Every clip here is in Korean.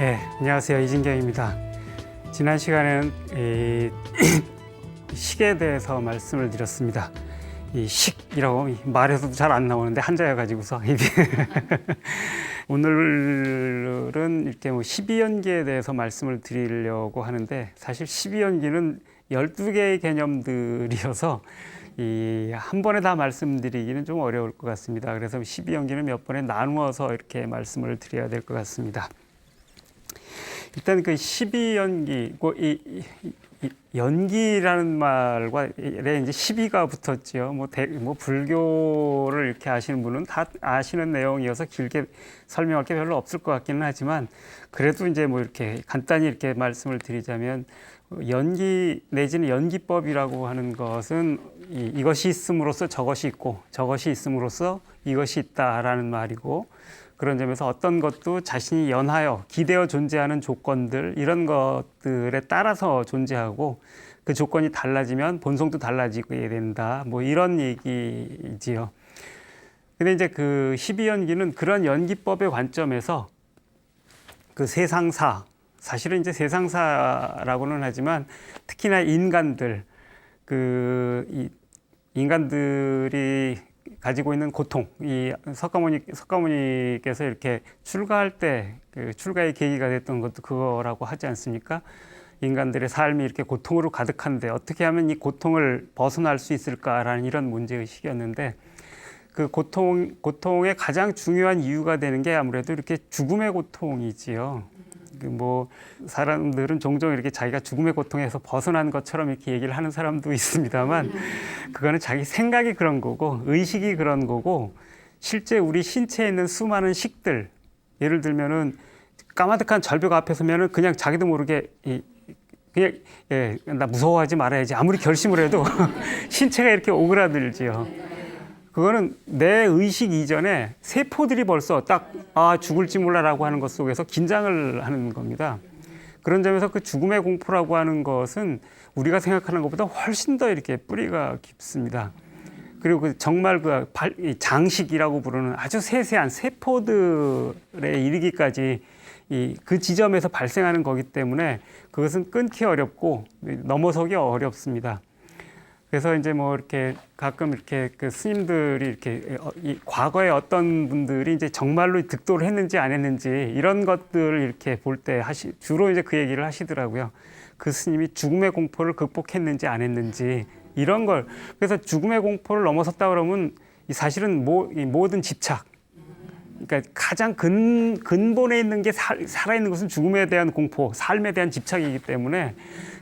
안녕하세요. 이진경입니다. 지난 시간에는 식에 대해서 말씀을 드렸습니다. 이 식이라고 말해서도 잘 안 나오는데 한자여 가지고서 오늘은 이렇게 12연기에 대해서 말씀을 드리려고 하는데, 사실 12연기는 12개의 개념들이어서 한 번에 다 말씀드리기는 좀 어려울 것 같습니다. 그래서 12연기는 몇 번에 나누어서 이렇게 말씀을 드려야 될 것 같습니다. 일단 그 12연기, 연기라는 말과 이제 12가 붙었지요. 불교를 이렇게 아시는 분은 다 아시는 내용이어서 길게 설명할 게 별로 없을 것 같기는 하지만, 그래도 이제 이렇게 간단히 이렇게 말씀을 드리자면, 연기 내지는 연기법이라고 하는 것은 이것이 있음으로써 저것이 있고, 저것이 있음으로써 이것이 있다라는 말이고, 그런 점에서 어떤 것도 자신이 연하여 기대어 존재하는 조건들, 이런 것들에 따라서 존재하고, 그 조건이 달라지면 본성도 달라지게 된다, 이런 얘기지요. 근데 이제 그 12연기는 그런 연기법의 관점에서 그 세상사, 사실은 이제 세상사라고는 하지만 특히나 인간들, 인간들이 가지고 있는 고통, 이 석가모니께서 이렇게 출가할 때 그 출가의 계기가 됐던 것도 그거라고 하지 않습니까? 인간들의 삶이 이렇게 고통으로 가득한데 어떻게 하면 이 고통을 벗어날 수 있을까라는 이런 문제의식이었는데, 그 고통의 가장 중요한 이유가 되는 게 아무래도 이렇게 죽음의 고통이지요. 사람들은 종종 이렇게 자기가 죽음의 고통에서 벗어난 것처럼 이렇게 얘기를 하는 사람도 있습니다만, 그거는 자기 생각이 그런 거고, 의식이 그런 거고, 실제 우리 신체에 있는 수많은 식들, 예를 들면은 까마득한 절벽 앞에 서면은 그냥 자기도 모르게 나 무서워하지 말아야지 아무리 결심을 해도 신체가 이렇게 오그라들지요. 그거는 내 의식 이전에 세포들이 벌써 죽을지 몰라라고 하는 것 속에서 긴장을 하는 겁니다. 그런 점에서 그 죽음의 공포라고 하는 것은 우리가 생각하는 것보다 훨씬 더 이렇게 뿌리가 깊습니다. 그리고 정말 장식이라고 부르는 아주 세세한 세포들에 이르기까지 그 지점에서 발생하는 거기 때문에 그것은 끊기 어렵고 넘어서기 어렵습니다. 그래서 이제 이렇게 가끔 이렇게 그 스님들이 이렇게 과거에 어떤 분들이 이제 정말로 득도를 했는지 안 했는지 이런 것들을 이렇게 볼 때 주로 이제 그 얘기를 하시더라고요. 그 스님이 죽음의 공포를 극복했는지 안 했는지 이런 걸. 그래서 죽음의 공포를 넘어섰다 그러면 사실은 모든 집착, 그러니까 가장 근본에 있는 게 살아있는 것은 죽음에 대한 공포, 삶에 대한 집착이기 때문에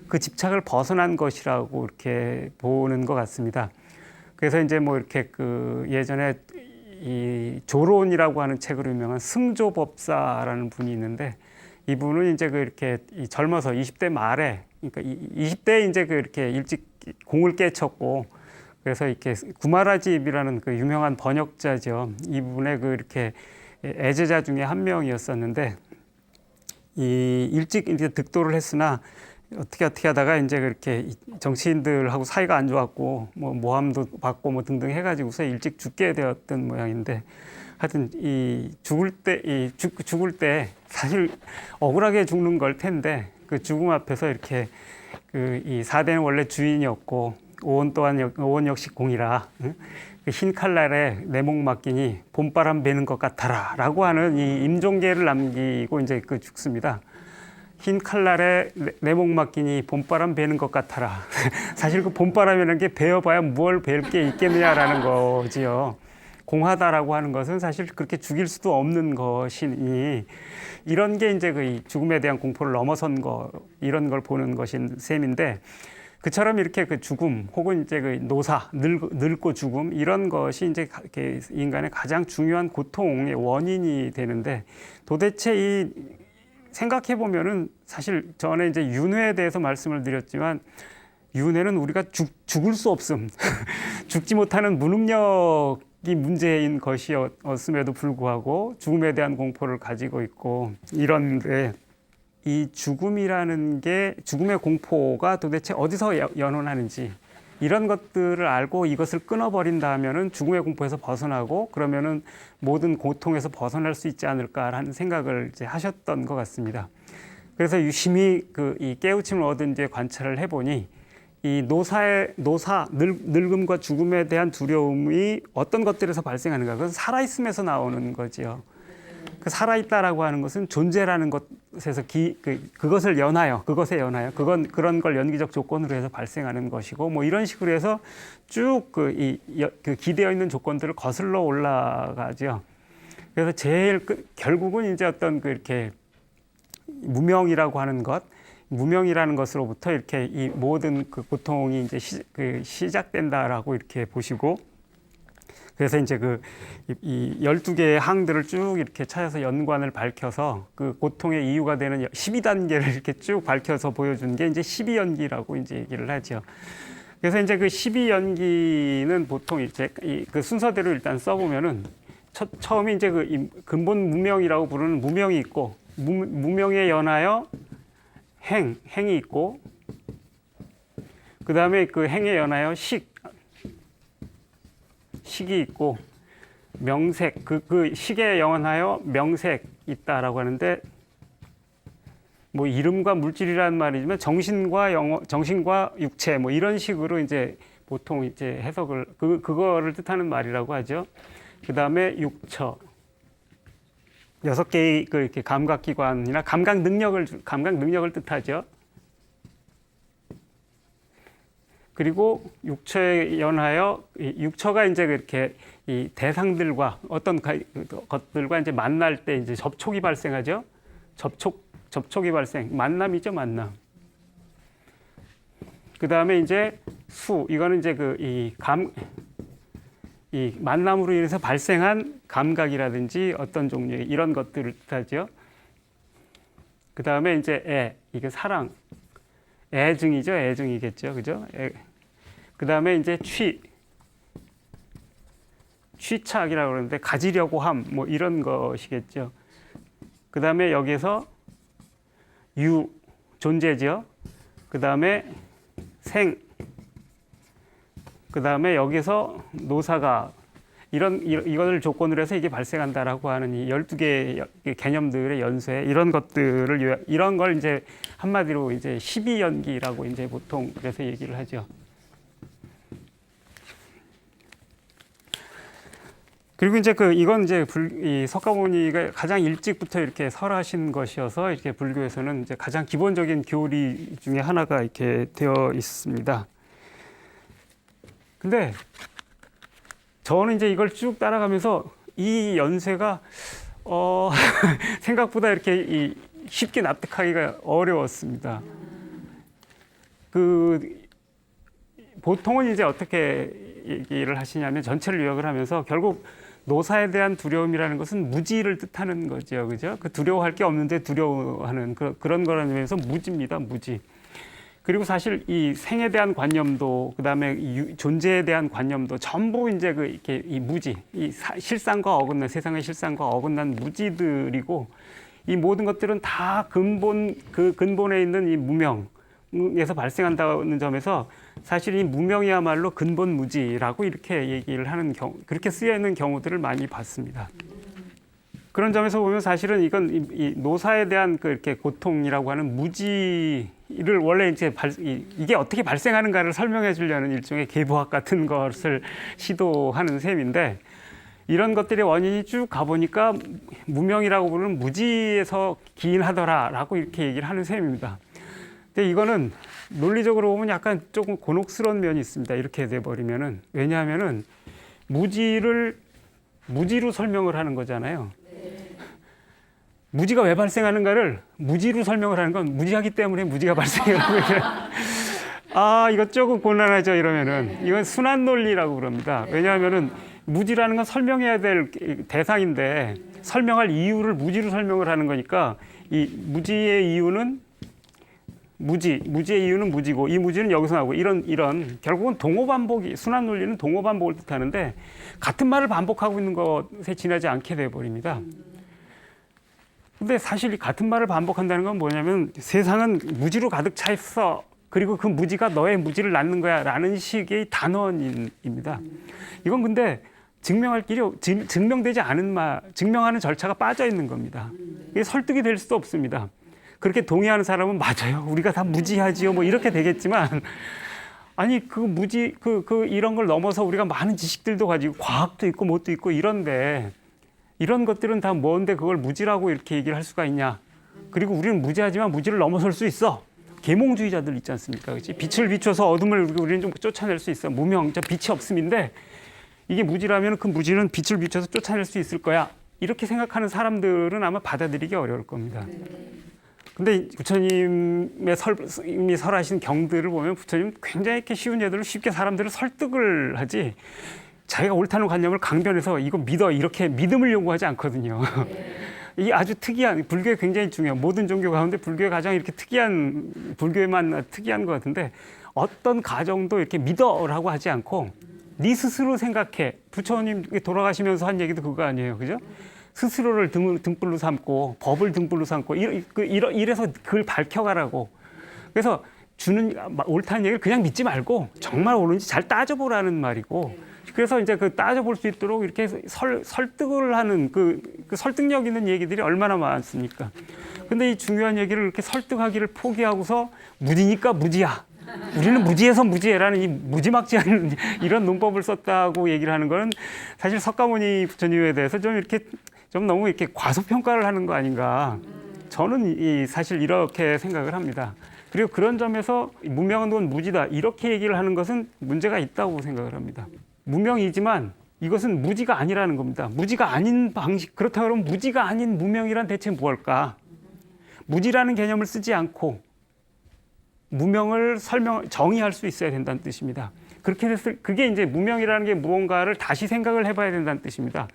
그 집착을 벗어난 것이라고 이렇게 보는 것 같습니다. 그래서 이제 이렇게 예전에 이 조론이라고 하는 책으로 유명한 승조법사라는 분이 있는데, 이분은 이제 이렇게 젊어서 20대 말에, 그러니까 20대에 이제 이렇게 일찍 공을 깨쳤고, 그래서 이렇게 구마라집이라는 그 유명한 번역자죠. 이분의 이렇게 애제자 중에 한 명이었었는데, 일찍 이제 득도를 했으나 어떻게 하다가 이제 그렇게 정치인들하고 사이가 안 좋았고 모함도 받고 등등 해가지고서 일찍 죽게 되었던 모양인데, 하여튼 죽을 때 사실 억울하게 죽는 걸 텐데, 그 죽음 앞에서 이렇게 이 사대는 원래 주인이었고 오온 역시 공이라, 그 흰 칼날에 내 목 맡기니 봄바람 베는 것 같아라라고 하는 이 임종계를 남기고 이제 죽습니다. 흰 칼날에 내 목 맡기니 봄바람 베는 것 같아라. 사실 그 봄바람이라는 게 베어봐야 무얼 베일 게 있겠느냐라는 거지요. 공하다라고 하는 것은 사실 그렇게 죽일 수도 없는 것이니, 이런 게 이제 그 죽음에 대한 공포를 넘어선 거, 이런 걸 보는 것인 셈인데, 그처럼 이렇게 그 죽음 혹은 이제 그 노사, 늙고 죽음, 이런 것이 이제 인간의 가장 중요한 고통의 원인이 되는데, 도대체 생각해 보면은 사실 전에 이제 윤회에 대해서 말씀을 드렸지만, 윤회는 우리가 죽을 수 없음, 죽지 못하는 무능력이 문제인 것이었음에도 불구하고 죽음에 대한 공포를 가지고 있고, 이런데 이 죽음이라는 게, 죽음의 공포가 도대체 어디서 연원하는지, 이런 것들을 알고 이것을 끊어버린다 하면은 죽음의 공포에서 벗어나고 그러면은 모든 고통에서 벗어날 수 있지 않을까라는 생각을 이제 하셨던 것 같습니다. 그래서 유심히 이 깨우침을 얻은 이제 관찰을 해보니 이 늙음과 죽음에 대한 두려움이 어떤 것들에서 발생하는가? 그건 살아있음에서 나오는 거지요. 그 살아있다라고 하는 것은 존재라는 것에서 그것에 연하여 그런 걸 연기적 조건으로 해서 발생하는 것이고 뭐 이런 식으로 해서 쭉 기대어 있는 조건들을 거슬러 올라가죠. 그래서 결국은 이제 어떤 이렇게 무명이라고 하는 무명이라는 것으로부터 이렇게 이 모든 고통이 이제 시작된다라고 이렇게 보시고, 그래서 이제 이 12개의 항들을 쭉 이렇게 찾아서 연관을 밝혀서 그 고통의 이유가 되는 12단계를 이렇게 쭉 밝혀서 보여준 게 이제 12연기라고 이제 얘기를 하죠. 그래서 이제 그 12연기는 보통 이제 그 순서대로 일단 써보면은 처음에 이제 근본 무명이라고 부르는 무명이 있고, 무명에 연하여 행이 있고, 그 다음에 그 행에 연하여 식이 있고, 명색, 그 식에 연하여 명색 있다라고 하는데, 뭐 이름과 물질이라는 말이지만 정신과 육체 뭐 이런 식으로 이제 보통 이제 해석을 그거를 뜻하는 말이라고 하죠. 그 다음에 육처, 6개의 이렇게 감각기관이나 감각 능력을 뜻하죠. 그리고 육처에 연하여 육처가 이제 이렇게 이 대상들과 어떤 것들과 이제 만날 때 이제 접촉이 발생하죠. 접촉이 발생, 만남이죠, 만남. 그 다음에 이제 이거는 이제 이 만남으로 인해서 발생한 감각이라든지 어떤 종류의 이런 것들을 뜻하죠. 그 다음에 이제 이게 사랑, 애증이죠, 애증이겠죠, 그죠? 그 다음에 이제 취착이라고 그러는데 가지려고 함, 뭐 이런 것이겠죠. 그 다음에 여기서 존재죠. 그 다음에 그 다음에 여기서 노사가 이걸 조건으로 해서 이게 발생한다라고 하는 이 12개의 개념들의 연쇄, 이런 걸 이제 한마디로 이제 12연기라고 이제 보통 그래서 얘기를 하죠. 그리고 이제 이건 이제 이 석가모니가 가장 일찍부터 이렇게 설하신 것이어서 이렇게 불교에서는 이제 가장 기본적인 교리 중에 하나가 이렇게 되어 있습니다. 근데 저는 이제 이걸 쭉 따라가면서 이 연쇄가 생각보다 이렇게 쉽게 납득하기가 어려웠습니다. 보통은 이제 어떻게 얘기를 하시냐면 전체를 요약을 하면서 결국 노사에 대한 두려움이라는 것은 무지를 뜻하는 거죠, 그죠? 두려워할 게 없는데 두려워하는 그런 거라는 면에서 무지입니다, 무지. 그리고 사실 이 생에 대한 관념도, 그 다음에 존재에 대한 관념도 전부 이제 이렇게 이 무지, 실상과 어긋난, 세상의 실상과 어긋난 무지들이고, 이 모든 것들은 다 근본에 있는 이 무명에서 발생한다는 점에서 사실 이 무명이야말로 근본 무지라고 이렇게 얘기를 하는 그렇게 쓰여 있는 경우들을 많이 봤습니다. 그런 점에서 보면 사실은 이건 이 노사에 대한 이렇게 고통이라고 하는 무지를 원래 이제 이게 어떻게 발생하는가를 설명해 주려는 일종의 계보학 같은 것을 시도하는 셈인데, 이런 것들의 원인이 쭉 가보니까 무명이라고 부르는 무지에서 기인하더라라고 이렇게 얘기를 하는 셈입니다. 근데 이거는 논리적으로 보면 약간 조금 곤혹스러운 면이 있습니다. 이렇게 돼버리면은. 왜냐하면은 무지로 설명을 하는 거잖아요. 무지가 왜 발생하는가를 무지로 설명을 하는 건 무지하기 때문에 무지가 발생하는 거예요. 이거 조금 곤란하죠, 이러면은. 이건 순환 논리라고 그럽니다. 왜냐하면은 무지라는 건 설명해야 될 대상인데 설명할 이유를 무지로 설명을 하는 거니까 이 무지의 이유는 무지의 이유는 무지고 이 무지는 여기서 나오고 이런 결국은 순환 논리는 동호 반복을 뜻하는데 같은 말을 반복하고 있는 것에 지나지 않게 돼 버립니다. 근데 사실 이 같은 말을 반복한다는 건 뭐냐면 세상은 무지로 가득 차 있어. 그리고 그 무지가 너의 무지를 낳는 거야 라는 식의 단언입니다. 이건 근데 증명할 길이 증명되지 않은 증명하는 절차가 빠져 있는 겁니다. 이게 설득이 될 수도 없습니다. 그렇게 동의하는 사람은 맞아요. 우리가 다 무지하지요. 뭐 이렇게 되겠지만 아니 그 무지 이런 걸 넘어서 우리가 많은 지식들도 가지고 과학도 있고 뭣도 있고 이런데 이런 것들은 다 뭔데 그걸 무지라고 이렇게 얘기를 할 수가 있냐. 그리고 우리는 무지하지만 무지를 넘어설 수 있어. 계몽주의자들 있지 않습니까? 그렇지? 빛을 비춰서 어둠을 우리는 좀 쫓아낼 수 있어. 무명, 빛이 없음인데 이게 무지라면 그 무지는 빛을 비춰서 쫓아낼 수 있을 거야. 이렇게 생각하는 사람들은 아마 받아들이기 어려울 겁니다. 근데 부처님의 설하신 경들을 보면 부처님 굉장히 이렇게 쉬운 예들로 쉽게 사람들을 설득을 하지 자기가 옳다는 관념을 강변해서 이거 믿어 이렇게 믿음을 요구하지 않거든요. 이 아주 특이한 불교에 굉장히 중요한 모든 종교 가운데 불교에 가장 이렇게 특이한 불교에만 특이한 것 같은데 어떤 가정도 이렇게 믿어라고 하지 않고 네 스스로 생각해. 부처님 돌아가시면서 한 얘기도 그거 아니에요, 그죠? 스스로를 등불로 삼고 법을 등불로 삼고 이래서 그걸 밝혀가라고. 그래서 주는 옳다는 얘기를 그냥 믿지 말고 정말 옳은지 잘 따져보라는 말이고. 그래서 이제 그 따져볼 수 있도록 이렇게 설득을 하는 그 설득력 있는 얘기들이 얼마나 많습니까? 근데 이 중요한 얘기를 이렇게 설득하기를 포기하고서 무지니까 무지야. 우리는 무지해서 무지해라는 이 무지막지한 이런 논법을 썼다고 얘기를 하는 거는 사실 석가모니 부처님에 대해서 좀 이렇게 좀 너무 이렇게 과소평가를 하는 거 아닌가. 저는 사실 이렇게 생각을 합니다. 그리고 그런 점에서 무명은 건 무지다 이렇게 얘기를 하는 것은 문제가 있다고 생각을 합니다. 무명이지만 이것은 무지가 아니라는 겁니다. 무지가 아닌 방식, 그렇다고 그러면 무지가 아닌 무명이란 대체 무엇일까? 무지라는 개념을 쓰지 않고 무명을 정의할 수 있어야 된다는 뜻입니다. 그렇게 됐을 그게 이제 무명이라는 게 무언가를 다시 생각을 해봐야 된다는 뜻입니다.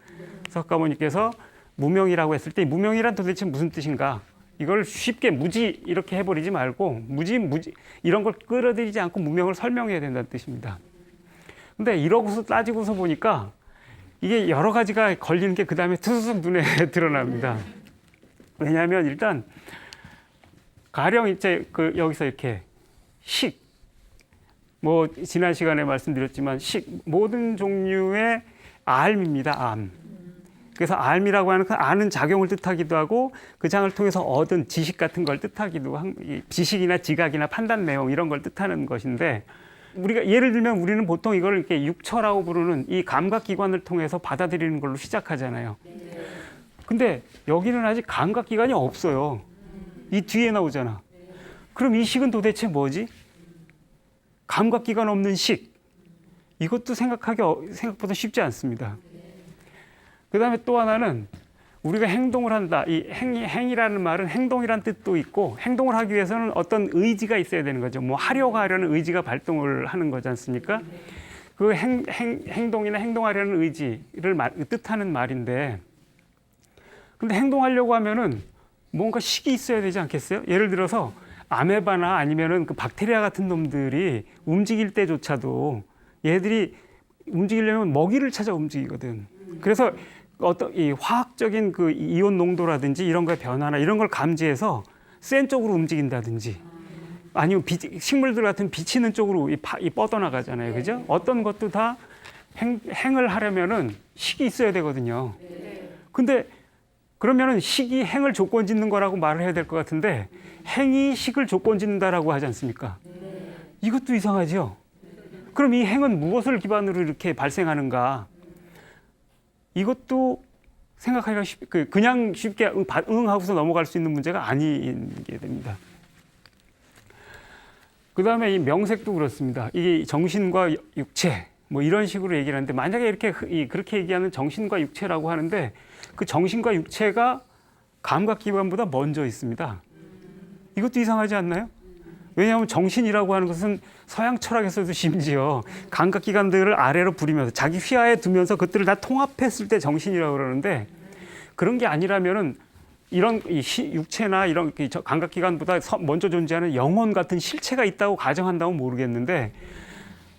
석가모니께서 무명이라고 했을 때 무명이란 도대체 무슨 뜻인가? 이걸 쉽게 무지 이렇게 해버리지 말고 무지 이런 걸 끌어들이지 않고 무명을 설명해야 된다는 뜻입니다. 근데 이러고서 따지고서 보니까 이게 여러 가지가 걸리는 게 그 다음에 투수석 눈에 드러납니다. 왜냐하면 일단 가령 이제 여기서 이렇게 뭐 지난 시간에 말씀드렸지만 모든 종류의 알입니다. 암. 그래서 알미라고 하는 그 아는 작용을 뜻하기도 하고 그 장을 통해서 얻은 지식 같은 걸 뜻하기도 한 지식이나 지각이나 판단 내용 이런 걸 뜻하는 것인데 우리가 예를 들면 우리는 보통 이걸 이렇게 육처라고 부르는 이 감각기관을 통해서 받아들이는 걸로 시작하잖아요. 근데 여기는 아직 감각기관이 없어요. 이 뒤에 나오잖아. 그럼 이 식은 도대체 뭐지? 감각기관 없는 식. 이것도 생각보다 쉽지 않습니다. 그 다음에 또 하나는 우리가 행동을 한다. 이 행이라는 말은 행동이란 뜻도 있고 행동을 하기 위해서는 어떤 의지가 있어야 되는 거죠. 뭐 하려고 하려는 의지가 발동을 하는 거지 않습니까? 그 행동이나 행동하려는 의지를 뜻하는 말인데 근데 행동하려고 하면은 뭔가 식이 있어야 되지 않겠어요? 예를 들어서 아메바나 아니면은 그 박테리아 같은 놈들이 움직일 때조차도 얘들이 움직이려면 먹이를 찾아 움직이거든. 그래서 어떤 이 화학적인 그 이온 농도라든지 이런 거의 변화나 이런 걸 감지해서 센 쪽으로 움직인다든지 아니면 식물들 같은 비치는 쪽으로 뻗어나가잖아요. 그죠? 어떤 것도 다 행을 하려면은 식이 있어야 되거든요. 근데 그러면은 식이 행을 조건 짓는 거라고 말을 해야 될 것 같은데 행이 식을 조건 짓는다라고 하지 않습니까? 이것도 이상하죠? 그럼 이 행은 무엇을 기반으로 이렇게 발생하는가? 이것도 생각하기가 그냥 쉽게 응하고서 넘어갈 수 있는 문제가 아니게 됩니다. 그 다음에 이 명색도 그렇습니다. 이게 정신과 육체 뭐 이런 식으로 얘기를 하는데 만약에 그렇게 얘기하는 정신과 육체라고 하는데 그 정신과 육체가 감각기관보다 먼저 있습니다. 이것도 이상하지 않나요? 왜냐하면 정신이라고 하는 것은 서양 철학에서도 심지어 감각기관들을 아래로 부리면서 자기 휘하에 두면서 그것들을 다 통합했을 때 정신이라고 그러는데 그런 게 아니라면은 이런 육체나 이런 감각기관보다 먼저 존재하는 영혼 같은 실체가 있다고 가정한다면 모르겠는데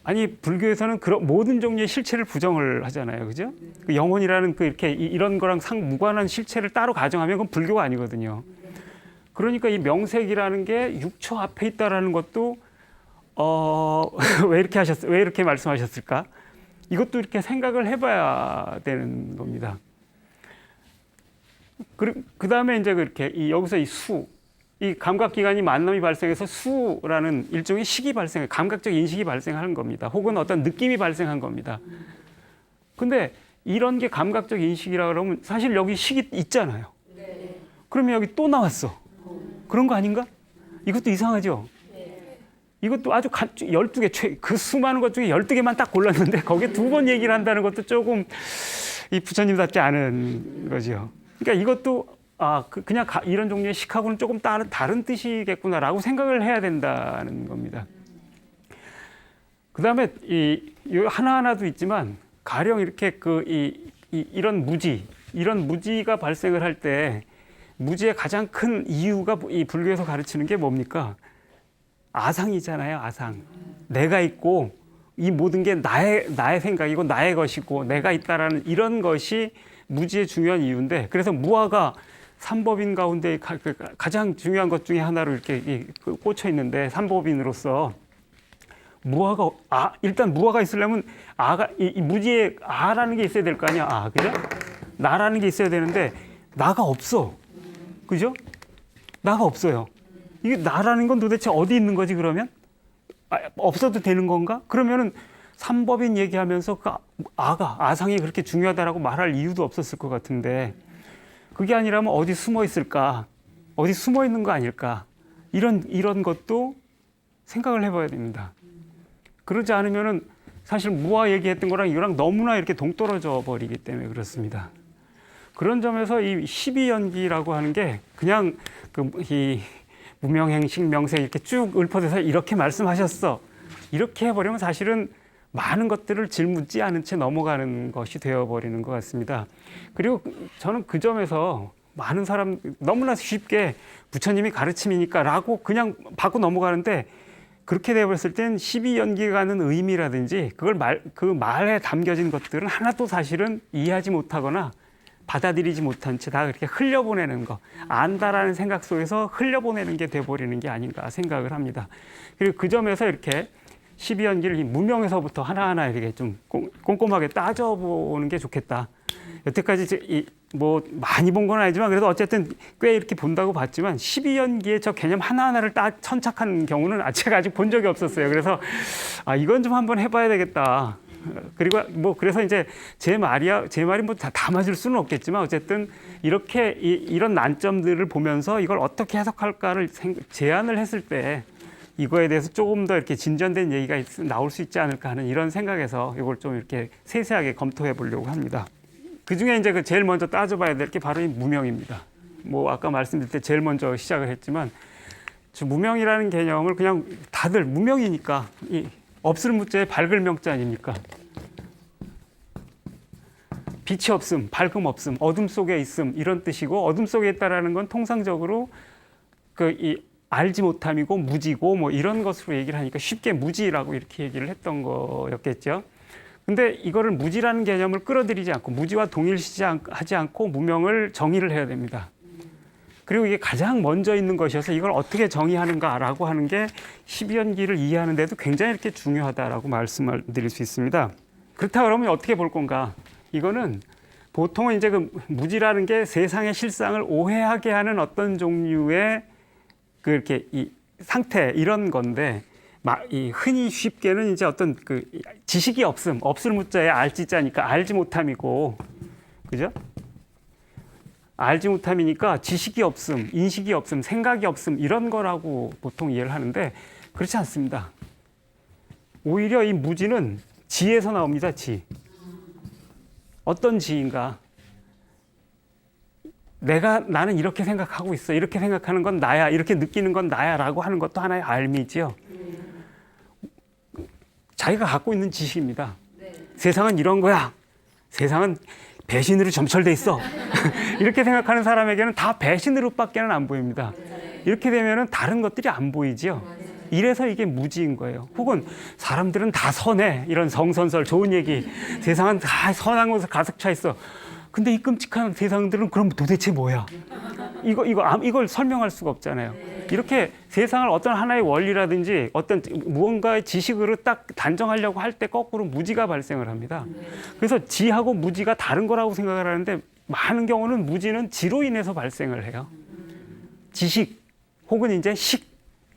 아니 불교에서는 모든 종류의 실체를 부정을 하잖아요, 그죠? 그 영혼이라는 이런 거랑 상무관한 실체를 따로 가정하면 그건 불교가 아니거든요. 그러니까 이 명색이라는 게 육처 앞에 있다라는 것도 왜 이렇게 왜 이렇게 말씀하셨을까? 이것도 이렇게 생각을 해봐야 되는 겁니다. 그 다음에 이제 그렇게 여기서 이 감각기관이 만남이 발생해서 수라는 일종의 식이 감각적 인식이 발생하는 겁니다. 혹은 어떤 느낌이 발생한 겁니다. 근데 이런 게 감각적 인식이라 그러면 사실 여기 식이 있잖아요. 그러면 여기 또 나왔어. 그런 거 아닌가? 이것도 이상하죠? 이것도 아주 12개, 그 수많은 것 중에 12개만 딱 골랐는데 거기에 2번 얘기를 한다는 것도 조금 이 부처님답지 않은 거죠. 그러니까 이것도 그냥 이런 종류의 식하고는 조금 다른 뜻이겠구나라고 생각을 해야 된다는 겁니다. 그 다음에 하나하나도 있지만 가령 이렇게 이런 무지가 발생을 할 때 무지의 가장 큰 이유가 이 불교에서 가르치는 게 뭡니까? 아상이잖아요, 아상. 내가 있고 이 모든 게 나의 생각이고 나의 것이고 내가 있다라는 이런 것이 무지의 중요한 이유인데, 그래서 무아가 삼법인 가운데 가장 중요한 것 중에 하나로 이렇게 꽂혀 있는데, 삼법인으로서 무아가 일단 무아가 있으려면 이 무지의 아라는 게 있어야 될 거 아니야. 그죠? 나라는 게 있어야 되는데 나가 없어. 그죠? 나가 없어요. 이게 나라는 건 도대체 어디 있는 거지 그러면? 없어도 되는 건가? 그러면은 삼법인 얘기하면서 아상이 그렇게 중요하다라고 말할 이유도 없었을 것 같은데, 그게 아니라면 어디 숨어 있을까? 어디 숨어 있는 거 아닐까? 이런 것도 생각을 해봐야 됩니다. 그러지 않으면은 사실 무아 얘기했던 거랑 이거랑 너무나 이렇게 동떨어져 버리기 때문에 그렇습니다. 그런 점에서 이 12연기라고 하는 게 그냥 이 무명행식 명세 이렇게 쭉 읊어대서 이렇게 말씀하셨어. 이렇게 해버리면 사실은 많은 것들을 짊묻지 않은 채 넘어가는 것이 되어버리는 것 같습니다. 그리고 저는 그 점에서 많은 사람 너무나 쉽게 부처님이 가르침이니까 라고 그냥 받고 넘어가는데, 그렇게 되어버렸을 땐 12연기가 하는 의미라든지 그 말에 담겨진 것들은 하나도 사실은 이해하지 못하거나 받아들이지 못한 채 다 그렇게 흘려보내는 거, 안다라는 생각 속에서 흘려보내는 게 돼버리는 게 아닌가 생각을 합니다. 그리고 그 점에서 이렇게 12연기를 무명에서부터 하나하나 이렇게 좀 꼼꼼하게 따져보는 게 좋겠다. 여태까지 많이 본 건 아니지만 그래도 어쨌든 꽤 이렇게 본다고 봤지만 12연기의 저 개념 하나하나를 천착한 경우는 제가 아직 본 적이 없었어요. 그래서 이건 좀 한번 해봐야 되겠다. 그리고 그래서 이제 제 말이 다 맞을 수는 없겠지만 어쨌든 이렇게 이런 난점들을 보면서 이걸 어떻게 해석할까를 제안을 했을 때 이거에 대해서 조금 더 이렇게 진전된 얘기가 나올 수 있지 않을까 하는 이런 생각에서 이걸 좀 이렇게 세세하게 검토해 보려고 합니다. 그 중에 이제 제일 먼저 따져봐야 될 게 바로 이 무명입니다. 아까 말씀드릴 때 제일 먼저 시작을 했지만, 무명이라는 개념을 그냥 다들 무명이니까 없을 무자에 밝을 명자 아닙니까? 빛이 없음, 밝음 없음, 어둠 속에 있음 이런 뜻이고, 어둠 속에 있다라는 건 통상적으로 알지 못함이고 무지고 이런 것으로 얘기를 하니까 쉽게 무지라고 이렇게 얘기를 했던 거였겠죠. 근데 이거를 무지라는 개념을 끌어들이지 않고 무지와 동일시하지 않고 무명을 정의를 해야 됩니다. 그리고 이게 가장 먼저 있는 것이어서 이걸 어떻게 정의하는가라고 하는 게 12연기를 이해하는 데도 굉장히 이렇게 중요하다라고 말씀을 드릴 수 있습니다. 그렇다 그러면 어떻게 볼 건가? 이거는 보통은 이제 무지라는 게 세상의 실상을 오해하게 하는 어떤 종류의 이렇게 이 상태 이런 건데, 흔히 쉽게는 이제 어떤 지식이 없을 무자에 알지자니까 알지 못함이고, 그죠? 알지 못함이니까 지식이 없음, 인식이 없음, 생각이 없음 이런 거라고 보통 이해를 하는데, 그렇지 않습니다. 오히려 이 무지는 지에서 나옵니다. 지. 어떤 지인가? 나는 이렇게 생각하고 있어. 이렇게 생각하는 건 나야. 이렇게 느끼는 건 나야라고 하는 것도 하나의 알미지요. 자기가 갖고 있는 지식입니다. 세상은 이런 거야. 세상은 배신으로 점철돼 있어. 이렇게 생각하는 사람에게는 다 배신으로밖에는 안 보입니다. 이렇게 되면은 다른 것들이 안 보이지요. 이래서 이게 무지인 거예요. 혹은 사람들은 다 선해. 이런 성선설 좋은 얘기. 세상은 다 선한 것으로 가득 차 있어. 근데 이 끔찍한 세상들은 그럼 도대체 뭐야? 이걸 설명할 수가 없잖아요. 이렇게 세상을 어떤 하나의 원리라든지 어떤 무언가의 지식으로 딱 단정하려고 할 때 거꾸로 무지가 발생을 합니다. 그래서 지하고 무지가 다른 거라고 생각을 하는데 많은 경우는 무지는 지로 인해서 발생을 해요. 지식 혹은 이제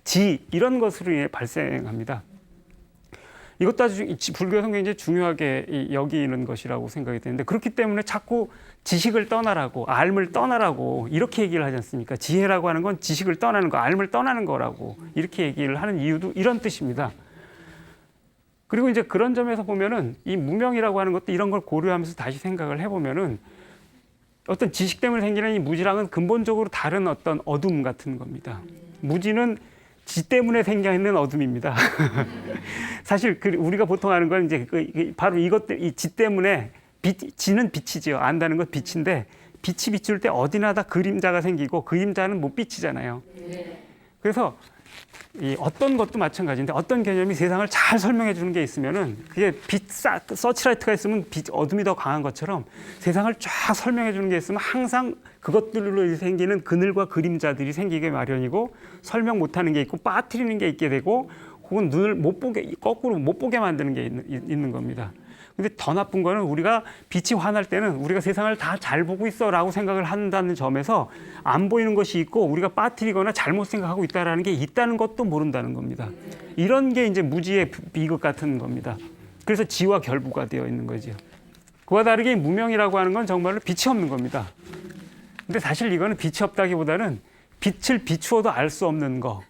지 이런 것으로 인해 발생합니다. 이것도 아주 불교에서 굉장히 중요하게 여기는 것이라고 생각이 되는데, 그렇기 때문에 자꾸 지식을 떠나라고, 알을 떠나라고 이렇게 얘기를 하지 않습니까? 지혜라고 하는 건 지식을 떠나는 거, 알을 떠나는 거라고 이렇게 얘기를 하는 이유도 이런 뜻입니다. 그리고 이제 그런 점에서 보면은 이 무명이라고 하는 것도 이런 걸 고려하면서 다시 생각을 해보면은 어떤 지식 때문에 생기는 이 무지랑은 근본적으로 다른 어떤 어둠 같은 겁니다. 무지는 지 때문에 생겨 있는 어둠입니다. 사실 우리가 보통 하는 건 이제 바로 이것들, 이 지 때문에 지는 빛이지요. 안다는 건 빛인데 빛이 비출 때 어디나 다 그림자가 생기고 그림자는 못 비치잖아요. 그래서 이 어떤 것도 마찬가지인데 어떤 개념이 세상을 잘 설명해 주는 게 있으면은 그게 서치라이트가 있으면 어둠이 더 강한 것처럼 세상을 쫙 설명해 주는 게 있으면 항상 그것들로 생기는 그늘과 그림자들이 생기게 마련이고, 설명 못하는 게 있고 빠뜨리는 게 있게 되고, 혹은 눈을 못 보게, 거꾸로 못 보게 만드는 게 있는 겁니다. 근데 더 나쁜 거는 우리가 빛이 환할 때는 우리가 세상을 다 잘 보고 있어라고 생각을 한다는 점에서 안 보이는 것이 있고 우리가 빠뜨리거나 잘못 생각하고 있다라는 게 있다는 것도 모른다는 겁니다. 이런 게 이제 무지의 비극 같은 겁니다. 그래서 지와 결부가 되어 있는 거죠. 그와 다르게 무명이라고 하는 건 정말로 빛이 없는 겁니다. 근데 사실 이거는 빛이 없다기보다는 빛을 비추어도 알 수 없는 거.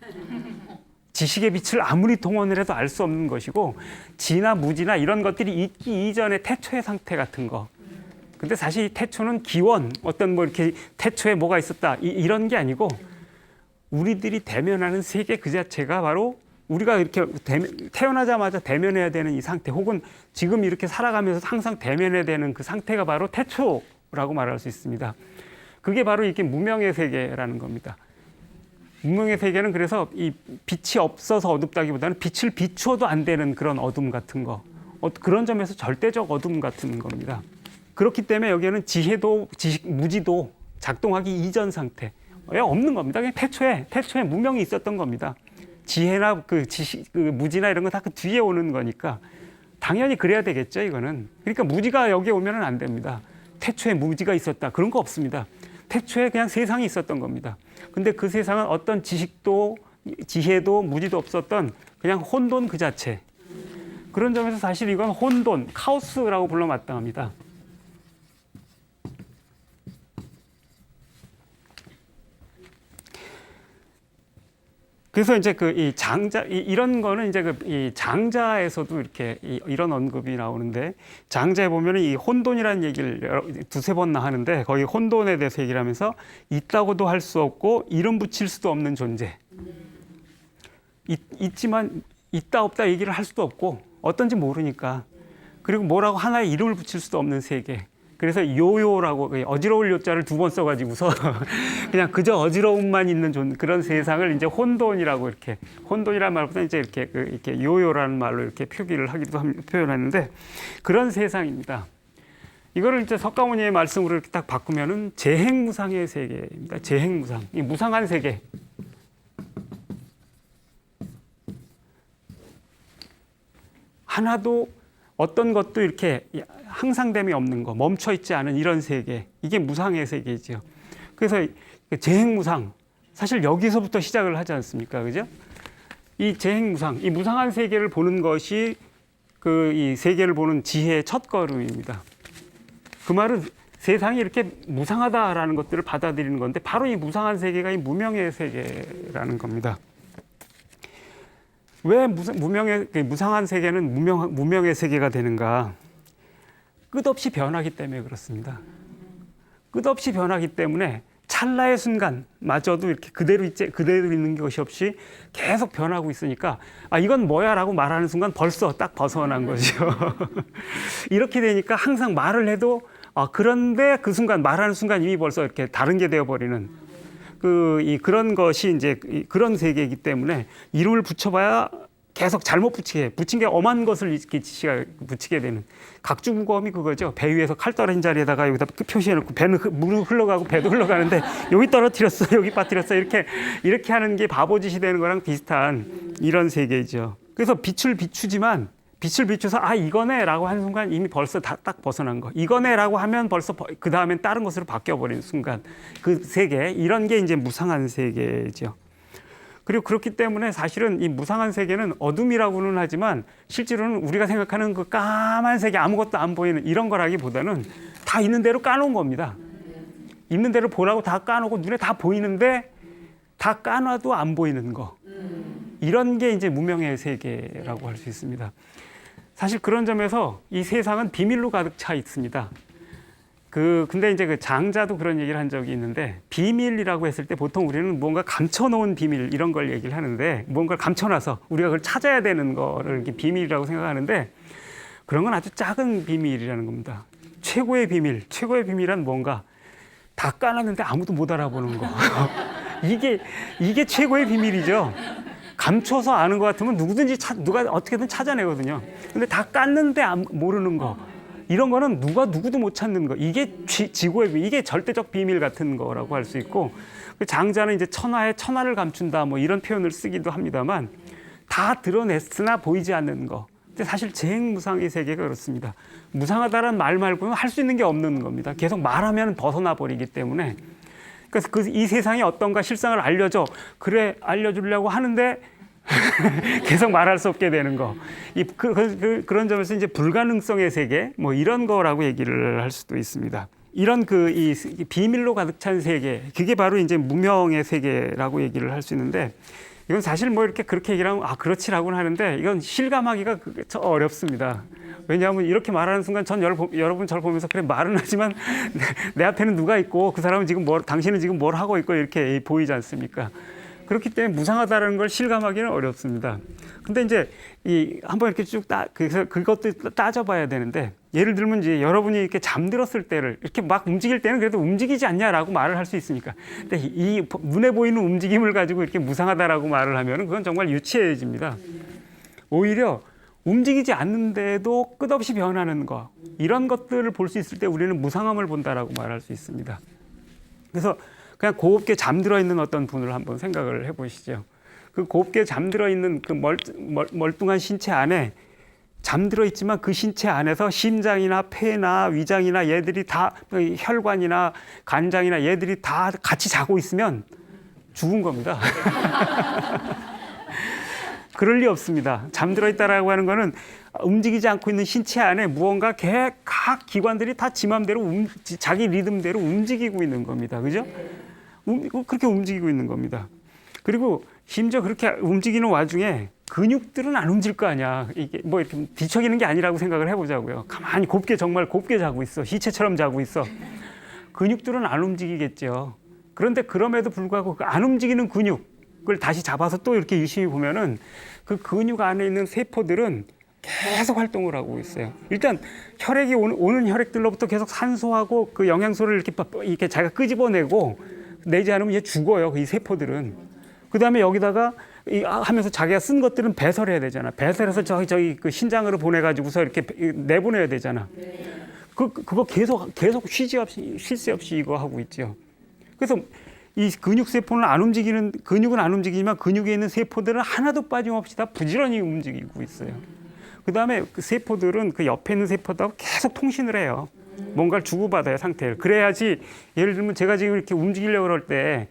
지식의 빛을 아무리 동원을 해도 알 수 없는 것이고, 지나 무지나 이런 것들이 있기 이전의 태초의 상태 같은 거. 근데 사실 이 태초는 기원, 어떤 뭐 이렇게 태초에 뭐가 있었다 이런 게 아니고, 우리들이 대면하는 세계 그 자체가 바로 우리가 이렇게 태어나자마자 대면해야 되는 이 상태, 혹은 지금 이렇게 살아가면서 항상 대면해야 되는 그 상태가 바로 태초라고 말할 수 있습니다. 그게 바로 이게 무명의 세계라는 겁니다. 무명의 세계는 그래서 이 빛이 없어서 어둡다기보다는 빛을 비추어도 안 되는 그런 어둠 같은 거, 그런 점에서 절대적 어둠 같은 겁니다. 그렇기 때문에 여기에는 지혜도 무지도 작동하기 이전 상태에 없는 겁니다. 그냥 태초에 무명이 있었던 겁니다. 지혜나 그 지식, 그 무지나 이런 건 다 그 뒤에 오는 거니까 당연히 그래야 되겠죠, 이거는. 그러니까 무지가 여기에 오면은 안 됩니다. 태초에 무지가 있었다, 그런 거 없습니다. 태초에 그냥 세상이 있었던 겁니다. 근데 그 세상은 어떤 지식도 지혜도 무지도 없었던 그냥 혼돈 그 자체. 그런 점에서 사실 이건 혼돈, 카오스라고 불러 마땅합니다. 그래서 이제 이 장자, 이런 거는 이제 이 장자에서도 이렇게 이런 언급이 나오는데, 장자에 보면은 이 혼돈이라는 얘기를 두세 번나 하는데, 거기 혼돈에 대해서 얘기를 하면서 있다고도 할 수 없고 이름 붙일 수도 없는 존재. 있지만 있다 없다 얘기를 할 수도 없고 어떤지 모르니까, 그리고 뭐라고 하나의 이름을 붙일 수도 없는 세계. 그래서 요요라고 어지러울 요자를 두 번 써가지고서 그냥 그저 어지러움만 있는 그런 세상을 이제 혼돈이라고, 이렇게 혼돈이라는 말보다 이제 이렇게 요요라는 말로 이렇게 표현하는데, 그런 세상입니다. 이거를 이제 석가모니의 말씀으로 이렇게 딱 바꾸면은 재행무상의 세계입니다. 재행무상, 이 무상한 세계. 하나도 어떤 것도 이렇게 항상됨이 없는 거, 멈춰 있지 않은 이런 세계, 이게 무상의 세계죠. 그래서 재행무상, 사실 여기서부터 시작을 하지 않습니까, 그죠? 이 재행무상, 이 무상한 세계를 보는 것이 이 세계를 보는 지혜의 첫 걸음입니다. 그 말은 세상이 이렇게 무상하다라는 것들을 받아들이는 건데, 바로 이 무상한 세계가 이 무명의 세계라는 겁니다. 왜 무상한 세계는 무명의 세계가 되는가? 끝없이 변하기 때문에 그렇습니다. 끝없이 변하기 때문에 찰나의 순간마저도 이렇게 그대로 있는 것이 없이 계속 변하고 있으니까, 이건 뭐야라고 말하는 순간 벌써 딱 벗어난 거죠. 이렇게 되니까 항상 말을 해도 그런데 그 순간, 말하는 순간 이미 벌써 이렇게 다른 게 되어버리는 그런 것이 이제 그런 세계이기 때문에 이름을 붙여봐야 계속 잘못 붙인 게 엄한 것을 이렇게 붙이게 되는 각주무검이 그거죠. 배 위에서 칼 떨어진 자리에다가 여기다 표시해놓고 배는 물은 흘러가고 배도 흘러가는데 여기 떨어뜨렸어, 여기 빠뜨렸어 이렇게 하는 게 바보짓이 되는 거랑 비슷한 이런 세계죠. 그래서 빛을 비추지만 빛을 비춰서 아 이거네라고 하는 순간 이미 벌써 딱 벗어난 거. 이거네라고 하면 벌써 그 다음엔 다른 것으로 바뀌어버리는 순간 그 세계 이런 게 이제 무상한 세계죠. 그리고 그렇기 때문에 사실은 이 무상한 세계는 어둠이라고는 하지만 실제로는 우리가 생각하는 그 까만 세계 아무것도 안 보이는 이런 거라기보다는 다 있는 대로 까놓은 겁니다. 있는 대로 보라고 다 까놓고 눈에 다 보이는데 다 까놔도 안 보이는 거. 이런 게 이제 무명의 세계라고 할 수 있습니다. 사실 그런 점에서 이 세상은 비밀로 가득 차 있습니다. 근데 이제 그 장자도 그런 얘기를 한 적이 있는데 비밀이라고 했을 때 보통 우리는 뭔가 감춰놓은 비밀 이런 걸 얘기를 하는데 뭔가를 감춰놔서 우리가 그걸 찾아야 되는 거를 이렇게 비밀이라고 생각하는데 그런 건 아주 작은 비밀이라는 겁니다. 최고의 비밀은 뭔가 다 까놨는데 아무도 못 알아보는 거. 이게 최고의 비밀이죠. 감춰서 아는 것 같으면 누구든지 누가 어떻게든 찾아내거든요. 근데 다 깠는데 모르는 거. 이런 거는 누구도 못 찾는 거. 이게 지고의 비밀, 이게 절대적 비밀 같은 거라고 할 수 있고 장자는 이제 천하에 천하를 감춘다 뭐 이런 표현을 쓰기도 합니다만 다 드러냈으나 보이지 않는 거. 근데 사실 재행무상의 세계가 그렇습니다. 무상하다는 말 말고는 할 수 있는 게 없는 겁니다. 계속 말하면 벗어나 버리기 때문에 그래서 이 세상이 어떤가 실상을 알려줘. 그래 알려주려고 하는데 계속 말할 수 없게 되는 거. 그런 점에서 이제 불가능성의 세계 뭐 이런 거라고 얘기를 할 수도 있습니다. 이런 이 비밀로 가득 찬 세계, 그게 바로 이제 무명의 세계라고 얘기를 할 수 있는데 이건 사실 뭐 이렇게 그렇게 얘기를 하면 그렇지라고는 하는데 이건 실감하기가 어렵습니다. 왜냐하면 이렇게 말하는 순간 여러분 저를 보면서 그래 말은 하지만 내 앞에는 누가 있고 그 사람은 지금 당신은 지금 뭘 하고 있고 이렇게 보이지 않습니까? 그렇기 때문에 무상하다는 걸 실감하기는 어렵습니다. 근데 이제 한번 이렇게 그래서 그것도 따져봐야 되는데 예를 들면 이제 여러분이 이렇게 잠들었을 때를 이렇게 막 움직일 때는 그래도 움직이지 않냐라고 말을 할 수 있으니까. 근데 이 눈에 보이는 움직임을 가지고 이렇게 무상하다라고 말을 하면 그건 정말 유치해집니다. 오히려 움직이지 않는데도 끝없이 변하는 거 이런 것들을 볼 수 있을 때 우리는 무상함을 본다라고 말할 수 있습니다. 그래서 그냥 곱게 잠들어 있는 어떤 분을 한번 생각을 해보시죠. 그 곱게 잠들어 있는 그 멀뚱한 신체 안에 잠들어 있지만 그 신체 안에서 심장이나 폐나 위장이나 얘들이 다 혈관이나 간장이나 얘들이 다 같이 자고 있으면 죽은 겁니다. 그럴 리 없습니다. 잠들어 있다라고 하는 거는 움직이지 않고 있는 신체 안에 무언가 각 기관들이 다 지 맘대로 자기 리듬대로 움직이고 있는 겁니다. 그죠? 그렇게 움직이고 있는 겁니다. 그리고 심지어 그렇게 움직이는 와중에 근육들은 안 움직일 거 아니야. 이게 뭐 이렇게 뒤척이는 게 아니라고 생각을 해보자고요. 가만히 정말 곱게 자고 있어. 시체처럼 자고 있어. 근육들은 안 움직이겠죠. 그런데 그럼에도 불구하고 그 안 움직이는 근육을 다시 잡아서 또 이렇게 유심히 보면은 그 근육 안에 있는 세포들은 계속 활동을 하고 있어요. 일단 혈액이 오는 혈액들로부터 계속 산소하고 그 영양소를 이렇게 자기가 끄집어내고 내지 않으면 얘 죽어요. 이 세포들은. 그 다음에 여기다가 하면서 자기가 쓴 것들은 배설해야 되잖아. 배설해서 저기 그 신장으로 보내가지고서 이렇게 내보내야 되잖아. 그거 계속 쉴 새 없이 이거 하고 있죠. 그래서 이 근육은 안 움직이지만 근육에 있는 세포들은 하나도 빠짐없이 다 부지런히 움직이고 있어요. 그 다음에 그 세포들은 그 옆에 있는 세포들하고 계속 통신을 해요. 뭔가를 주고받아요, 상태를. 그래야지, 예를 들면 제가 지금 이렇게 움직이려고 그럴 때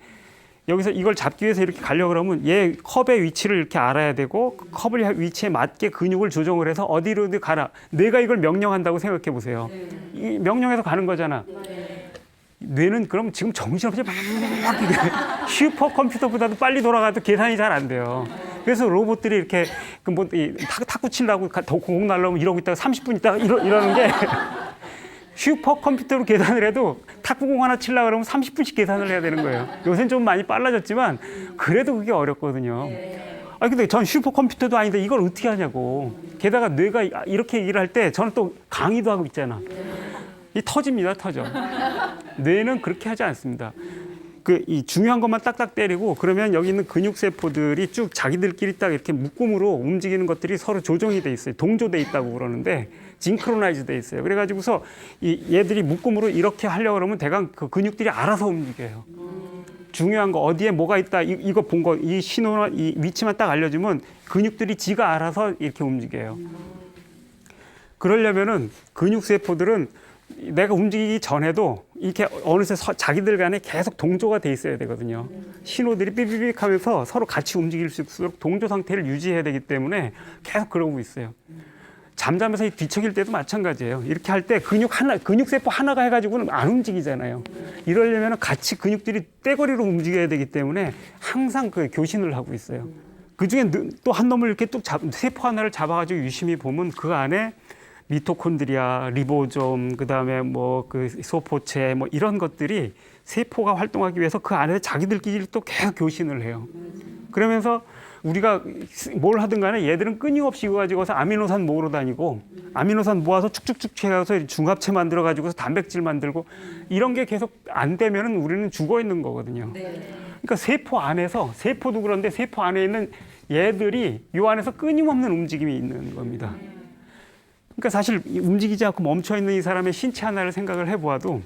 여기서 이걸 잡기 위해서 이렇게 가려고 그러면 얘 컵의 위치를 이렇게 알아야 되고 그 컵의 위치에 맞게 근육을 조정을 해서 어디로 가라. 뇌가 이걸 명령한다고 생각해 보세요. 이 명령해서 가는 거잖아. 뇌는 그럼 지금 정신없이 막 슈퍼컴퓨터보다도 빨리 돌아가도 계산이 잘 안 돼요. 그래서 로봇들이 이렇게 탁구 치려고 공 날라오면 이러고 있다가 30분 있다가 이러는 게 슈퍼컴퓨터로 계산을 해도 탁구공 하나 치려고 그러면 30분씩 계산을 해야 되는 거예요. 요새는 좀 많이 빨라졌지만 그래도 그게 어렵거든요. 근데 전 슈퍼컴퓨터도 아닌데 이걸 어떻게 하냐고. 게다가 뇌가 이렇게 일을 할 때 저는 또 강의도 하고 있잖아. 터집니다. 터져. 뇌는 그렇게 하지 않습니다. 이 중요한 것만 딱딱 때리고 그러면 여기 있는 근육 세포들이 쭉 자기들끼리 딱 이렇게 묶음으로 움직이는 것들이 서로 조정이 돼 있어요. 동조돼 있다고 그러는데 징크로나이즈 돼 있어요. 그래가지고서 얘들이 묶음으로 이렇게 하려고 그러면 대강 그 근육들이 알아서 움직여요. 중요한 거 어디에 뭐가 있다 이거 본 거 이 신호나 이 위치만 딱 알려주면 근육들이 지가 알아서 이렇게 움직여요. 그러려면은 근육 세포들은 내가 움직이기 전에도 이렇게 어느새 자기들 간에 계속 동조가 돼 있어야 되거든요. 신호들이 삐삐삐 하면서 서로 같이 움직일 수 있도록 동조 상태를 유지해야 되기 때문에 계속 그러고 있어요. 잠자면서 뒤척일 때도 마찬가지예요. 이렇게 할 때 근육 세포 하나가 해가지고는 안 움직이잖아요. 이러려면 같이 근육들이 떼거리로 움직여야 되기 때문에 항상 그 교신을 하고 있어요. 그 중에 또 한 놈을 이렇게 뚝 세포 하나를 잡아가지고 유심히 보면 그 안에 미토콘드리아, 리보좀, 그다음에 뭐 그 소포체 뭐 이런 것들이 세포가 활동하기 위해서 그 안에 자기들끼리 또 계속 교신을 해요. 그러면서 우리가 뭘 하든 간에 얘들은 끊임없이 이거 가지고서 아미노산 모으러 다니고 아미노산 모아서 축축축 해가서 중합체 만들어 가지고서 단백질 만들고 이런 게 계속 안 되면은 우리는 죽어 있는 거거든요. 그러니까 세포 안에서 세포도 그런데 세포 안에 있는 얘들이 이 안에서 끊임없는 움직임이 있는 겁니다. 그러니까 사실 움직이지 않고 멈춰 있는 이 사람의 신체 하나를 생각을 해보아도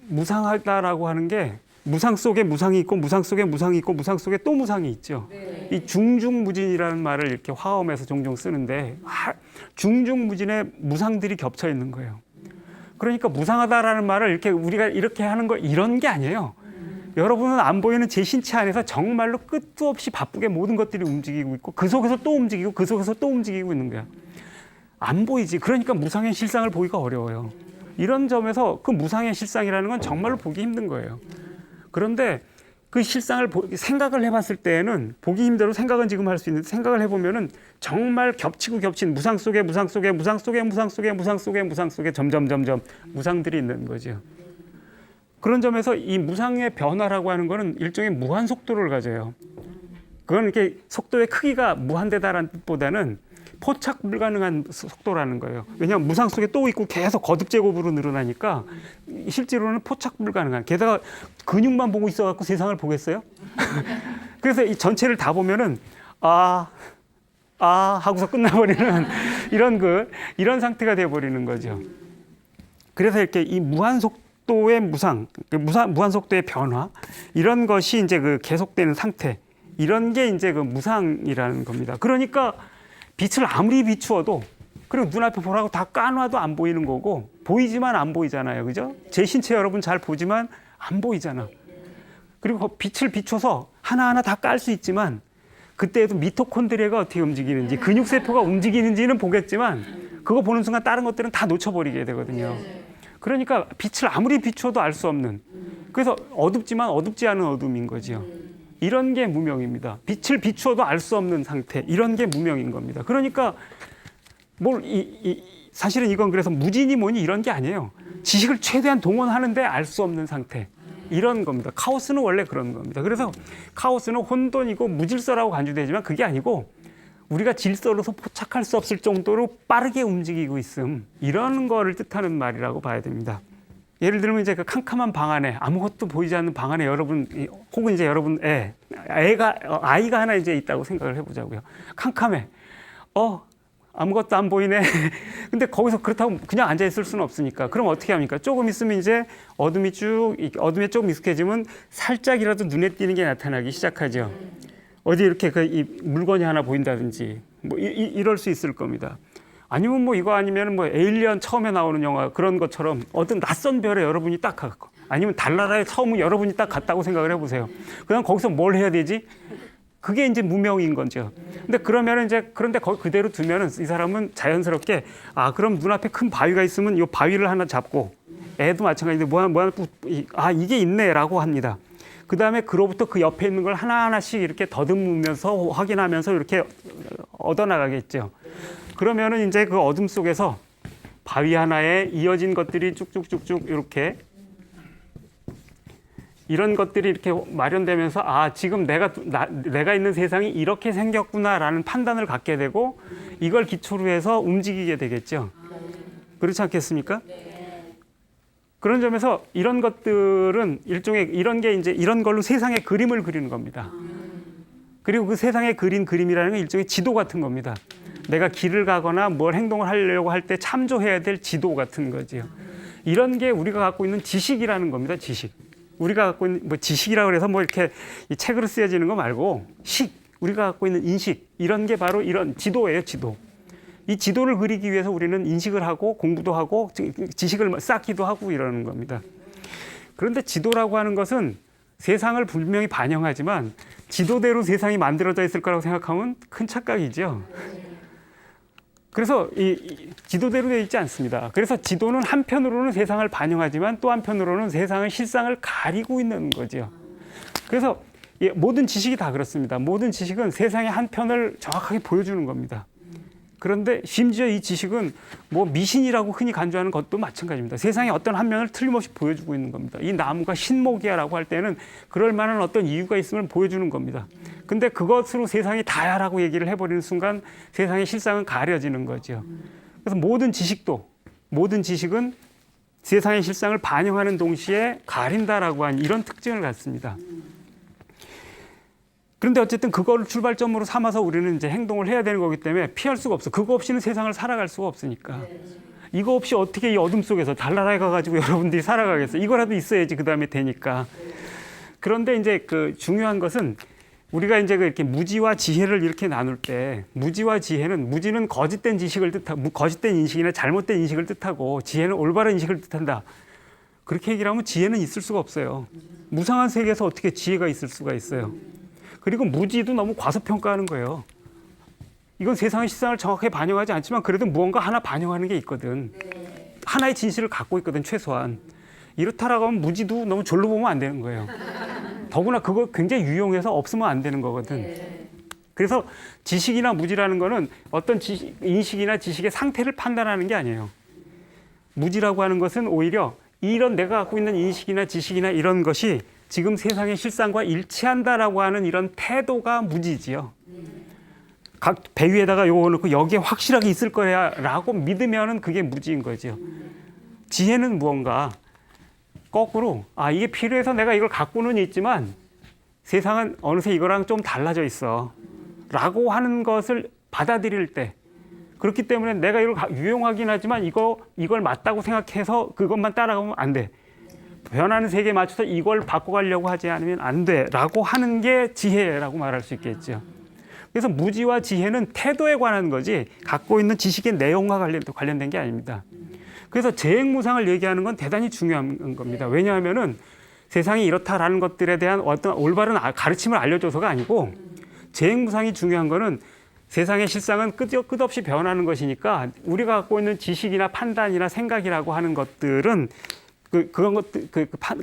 무상하다라고 하는 게 무상 속에 무상이 있고 무상 속에 무상이 있고 무상 속에 또 무상이 있죠. 이 중중무진이라는 말을 이렇게 화엄에서 종종 쓰는데 중중무진에 무상들이 겹쳐 있는 거예요. 그러니까 무상하다라는 말을 이렇게 우리가 이렇게 하는 거 이런 게 아니에요. 여러분은 안 보이는 제 신체 안에서 정말로 끝도 없이 바쁘게 모든 것들이 움직이고 있고 그 속에서 또 움직이고 그 속에서 또 움직이고 있는 거야. 안 보이지. 그러니까 무상의 실상을 보기가 어려워요. 이런 점에서 그 무상의 실상이라는 건 정말로 보기 힘든 거예요. 그런데 그 실상을 생각을 해봤을 때에는 보기 힘들어 생각은 지금 할 수 있는데 생각을 해보면은 정말 겹치고 겹친 무상 속에 무상 속에 무상 속에 무상 속에 무상 속에 무상 속에 점점 무상들이 있는 거죠. 그런 점에서 이 무상의 변화라고 하는 거는 일종의 무한 속도를 가져요. 그건 이렇게 속도의 크기가 무한대다라는 뜻보다는 포착 불가능한 속도라는 거예요. 왜냐하면 무상 속에 또 있고 계속 거듭 제곱으로 늘어나니까 실제로는 포착 불가능한. 게다가 근육만 보고 있어갖고 세상을 보겠어요? 그래서 이 전체를 다 보면은 하고서 끝나버리는 이런 상태가 돼버리는 거죠. 그래서 이렇게 이 무한 속도의 무한 속도의 변화 이런 것이 이제 그 계속되는 상태 이런 게 이제 그 무상이라는 겁니다. 그러니까 빛을 아무리 비추어도 그리고 눈앞에 보라고 다 까놔도 안 보이는 거고 보이지만 안 보이잖아요. 그죠? 제 신체 여러분 잘 보지만 안 보이잖아. 그리고 빛을 비춰서 하나하나 다 깔 수 있지만 그때에도 미토콘드리아가 어떻게 움직이는지 근육세포가 움직이는지는 보겠지만 그거 보는 순간 다른 것들은 다 놓쳐버리게 되거든요. 그러니까 빛을 아무리 비추어도 알 수 없는 그래서 어둡지만 어둡지 않은 어둠인 거죠. 이런 게 무명입니다. 빛을 비추어도 알 수 없는 상태. 이런 게 무명인 겁니다. 그러니까 사실은 이건 그래서 무진이 뭐니 이런 게 아니에요. 지식을 최대한 동원하는데 알 수 없는 상태. 이런 겁니다. 카오스는 원래 그런 겁니다. 그래서 카오스는 혼돈이고 무질서라고 간주되지만 그게 아니고 우리가 질서로서 포착할 수 없을 정도로 빠르게 움직이고 있음. 이런 거를 뜻하는 말이라고 봐야 됩니다. 예를 들면 이제 그 캄캄한 방 안에 아무것도 보이지 않는 방 안에 여러분 혹은 이제 여러분 아이가 하나 이제 있다고 생각을 해보자고요. 캄캄해. 아무것도 안 보이네. 근데 거기서 그렇다고 그냥 앉아 있을 수는 없으니까. 그럼 어떻게 합니까? 조금 있으면 이제 어둠에 조금 익숙해지면 살짝이라도 눈에 띄는 게 나타나기 시작하죠. 어디 이렇게 이 물건이 하나 보인다든지 뭐 이럴 수 있을 겁니다. 아니면 뭐 이거 아니면 뭐 에일리언 처음에 나오는 영화 그런 것처럼 어떤 낯선 별에 여러분이 딱 갔고 아니면 달나라에 처음 여러분이 딱 갔다고 생각을 해보세요. 그다음 거기서 뭘 해야 되지? 그게 이제 무명인 거죠. 근데 그런데 거기 그대로 두면은 이 사람은 자연스럽게 그럼 눈앞에 큰 바위가 있으면 이 바위를 하나 잡고 애도 마찬가지인데 이게 있네라고 합니다. 그 다음에 그로부터 그 옆에 있는 걸 하나하나씩 이렇게 더듬으면서 확인하면서 이렇게 얻어나가겠죠. 그러면은 이제 그 어둠 속에서 바위 하나에 이어진 것들이 쭉쭉쭉쭉 이렇게 이런 것들이 이렇게 마련되면서 지금 내가 있는 세상이 이렇게 생겼구나라는 판단을 갖게 되고 이걸 기초로 해서 움직이게 되겠죠. 그렇지 않겠습니까? 그런 점에서 이런 것들은 일종의 이런 게 이제 이런 걸로 세상의 그림을 그리는 겁니다. 그리고 그 세상에 그린 그림이라는 건 일종의 지도 같은 겁니다. 내가 길을 가거나 뭘 행동을 하려고 할 때 참조해야 될 지도 같은 거지요. 이런 게 우리가 갖고 있는 지식이라는 겁니다. 지식. 우리가 갖고 있는 뭐 지식이라고 해서 뭐 이렇게 이 책으로 쓰여지는 거 말고 우리가 갖고 있는 인식 이런 게 바로 이런 지도예요. 지도. 이 지도를 그리기 위해서 우리는 인식을 하고 공부도 하고 지식을 쌓기도 하고 이러는 겁니다. 그런데 지도라고 하는 것은 세상을 분명히 반영하지만 지도대로 세상이 만들어져 있을 거라고 생각하면 큰 착각이죠. 그래서 이 지도대로 되어 있지 않습니다. 그래서 지도는 한편으로는 세상을 반영하지만 또 한편으로는 세상의 실상을 가리고 있는 거죠. 그래서 모든 지식이 다 그렇습니다. 모든 지식은 세상의 한편을 정확하게 보여주는 겁니다. 그런데 심지어 이 지식은 뭐 미신이라고 흔히 간주하는 것도 마찬가지입니다. 세상의 어떤 한 면을 틀림없이 보여주고 있는 겁니다. 이 나무가 신목이야라고 할 때는 그럴 만한 어떤 이유가 있음을 보여주는 겁니다. 근데 그것으로 세상이 다야라고 얘기를 해버리는 순간 세상의 실상은 가려지는 거죠. 그래서 모든 지식은 세상의 실상을 반영하는 동시에 가린다라고 하는 이런 특징을 갖습니다. 그런데 어쨌든 그거를 출발점으로 삼아서 우리는 이제 행동을 해야 되는 거기 때문에 피할 수가 없어. 그거 없이는 세상을 살아갈 수가 없으니까. 이거 없이 어떻게 이 어둠 속에서 달나라에 가가지고 여러분들이 살아가겠어요. 이거라도 있어야지 그 다음에 되니까. 그런데 이제 그 중요한 것은 우리가 이제 이렇게 무지와 지혜를 이렇게 나눌 때 무지와 지혜는 무지는 거짓된 지식을 뜻하고 거짓된 인식이나 잘못된 인식을 뜻하고 지혜는 올바른 인식을 뜻한다. 그렇게 얘기를 하면 지혜는 있을 수가 없어요. 무상한 세계에서 어떻게 지혜가 있을 수가 있어요. 그리고 무지도 너무 과소평가하는 거예요. 이건 세상의 실상을 정확하게 반영하지 않지만 그래도 무언가 하나 반영하는 게 있거든. 하나의 진실을 갖고 있거든 최소한. 이렇다라고 하면 무지도 너무 졸로 보면 안 되는 거예요. 더구나 그거 굉장히 유용해서 없으면 안 되는 거거든. 그래서 지식이나 무지라는 거는 어떤 인식이나 지식의 상태를 판단하는 게 아니에요. 무지라고 하는 것은 오히려 이런 내가 갖고 있는 인식이나 지식이나 이런 것이 지금 세상의 실상과 일치한다라고 하는 이런 태도가 무지지요. 각 배 위에다가 요거 놓고 여기에 확실하게 있을 거야라고 믿으면은 그게 무지인 거죠. 지혜는 무언가 거꾸로 이게 필요해서 내가 이걸 갖고는 있지만 세상은 어느새 이거랑 좀 달라져 있어 라고 하는 것을 받아들일 때 그렇기 때문에 내가 이걸 유용하긴 하지만 이걸 맞다고 생각해서 그것만 따라가면 안 돼. 변하는 세계에 맞춰서 이걸 바꿔가려고 하지 않으면 안 돼라고 하는 게 지혜라고 말할 수 있겠죠. 그래서 무지와 지혜는 태도에 관한 거지 갖고 있는 지식의 내용과 관련된 게 아닙니다. 그래서 재행무상을 얘기하는 건 대단히 중요한 겁니다. 왜냐하면은 세상이 이렇다라는 것들에 대한 어떤 올바른 가르침을 알려줘서가 아니고 재행무상이 중요한 거는 세상의 실상은 끝없이 변하는 것이니까 우리가 갖고 있는 지식이나 판단이나 생각이라고 하는 것들은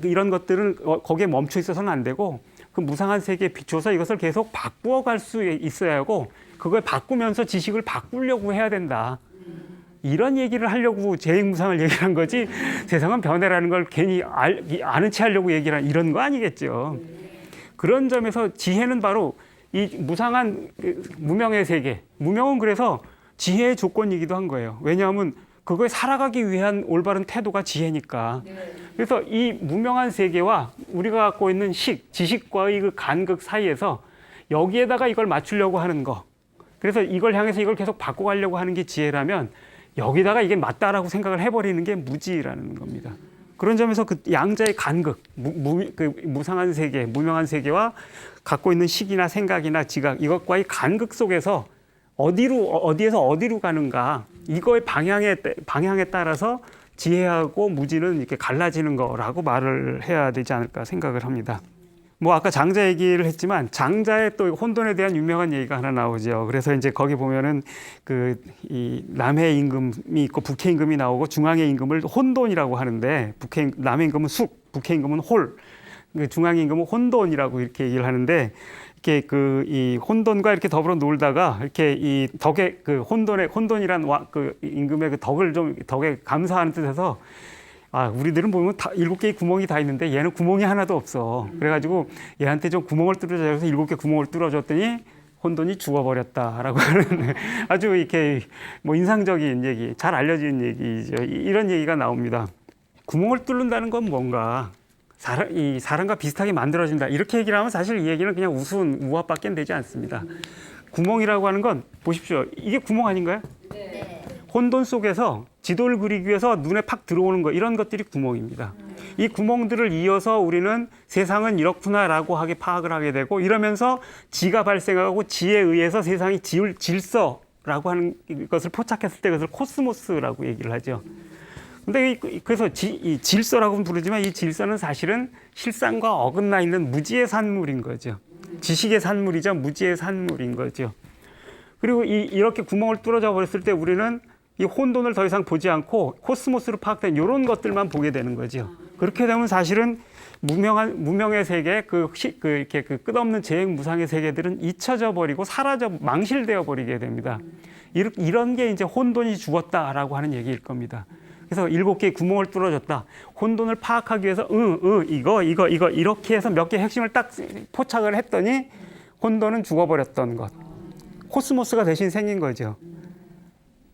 이런 것들은 거기에 멈춰 있어서는 안 되고 그 무상한 세계에 비춰서 이것을 계속 바꾸어 갈 수 있어야 하고 그걸 바꾸면서 지식을 바꾸려고 해야 된다. 이런 얘기를 하려고 재행무상을 얘기한 거지 세상은 변해라는 걸 괜히 아는 체 하려고 얘기를 한 이런 거 아니겠죠. 그런 점에서 지혜는 바로 이 무상한 무명의 세계. 무명은 그래서 지혜의 조건이기도 한 거예요. 왜냐하면 그거에 살아가기 위한 올바른 태도가 지혜니까. 그래서 이 무명한 세계와 우리가 갖고 있는 지식과의 그 간극 사이에서 여기에다가 이걸 맞추려고 하는 거. 그래서 이걸 향해서 이걸 계속 바꿔가려고 하는 게 지혜라면 여기다가 이게 맞다라고 생각을 해버리는 게 무지라는 겁니다. 그런 점에서 그 양자의 간극, 그 무상한 세계, 무명한 세계와 갖고 있는 식이나 생각이나 지각 이것과의 간극 속에서 어디에서 어디로 가는가 이거의 방향에 따라서 지혜하고 무지는 이렇게 갈라지는 거라고 말을 해야 되지 않을까 생각을 합니다. 뭐 아까 장자 얘기를 했지만 장자의 또 혼돈에 대한 유명한 얘기가 하나 나오죠. 그래서 이제 거기 보면은 이 남해 임금이 있고 북해 임금이 나오고 중앙의 임금을 혼돈이라고 하는데 남해 임금은 숙, 북해 임금은 홀, 중앙의 임금은 혼돈이라고 이렇게 얘기를 하는데 이렇게 이 혼돈과 이렇게 더불어 놀다가 이렇게 이 덕에 혼돈이란 그 임금의 그 덕에 감사하는 뜻에서 우리들은 보면 7개의 구멍이 다 있는데 얘는 구멍이 하나도 없어. 그래가지고 얘한테 좀 구멍을 뚫어줘 그래서 7개 구멍을 뚫어줬더니 혼돈이 죽어버렸다라고 하는 아주 이렇게 뭐 인상적인 얘기, 잘 알려진 얘기죠. 이런 얘기가 나옵니다. 구멍을 뚫는다는 건 뭔가 이 사람과 비슷하게 만들어진다 이렇게 얘기를 하면 사실 이 얘기는 그냥 우스운 우화밖에 되지 않습니다. 구멍이라고 하는 건 보십시오. 이게 구멍 아닌가요? 네. 혼돈 속에서 지도를 그리기 위해서 눈에 팍 들어오는 거 이런 것들이 구멍입니다. 이 구멍들을 이어서 우리는 세상은 이렇구나라고 하게 파악을 하게 되고 이러면서 지가 발생하고 지에 의해서 세상이 질서라고 하는 것을 포착했을 때 그것을 코스모스라고 얘기를 하죠. 근데 그래서 이 질서라고는 부르지만 이 질서는 사실은 실상과 어긋나 있는 무지의 산물인 거죠. 지식의 산물이죠. 무지의 산물인 거죠. 그리고 이렇게 구멍을 뚫어져 버렸을 때 우리는 이 혼돈을 더 이상 보지 않고 코스모스로 파악된 이런 것들만 보게 되는 거죠. 그렇게 되면 사실은 무명의 세계, 이렇게 끝없는 재행무상의 세계들은 잊혀져 버리고 망실되어 버리게 됩니다. 이런 게 이제 혼돈이 죽었다라고 하는 얘기일 겁니다. 그래서 7개의 구멍을 뚫어줬다. 혼돈을 파악하기 위해서 이거 이렇게 해서 몇 개의 핵심을 딱 포착을 했더니 혼돈은 죽어버렸던 것. 코스모스가 대신 생긴 거죠.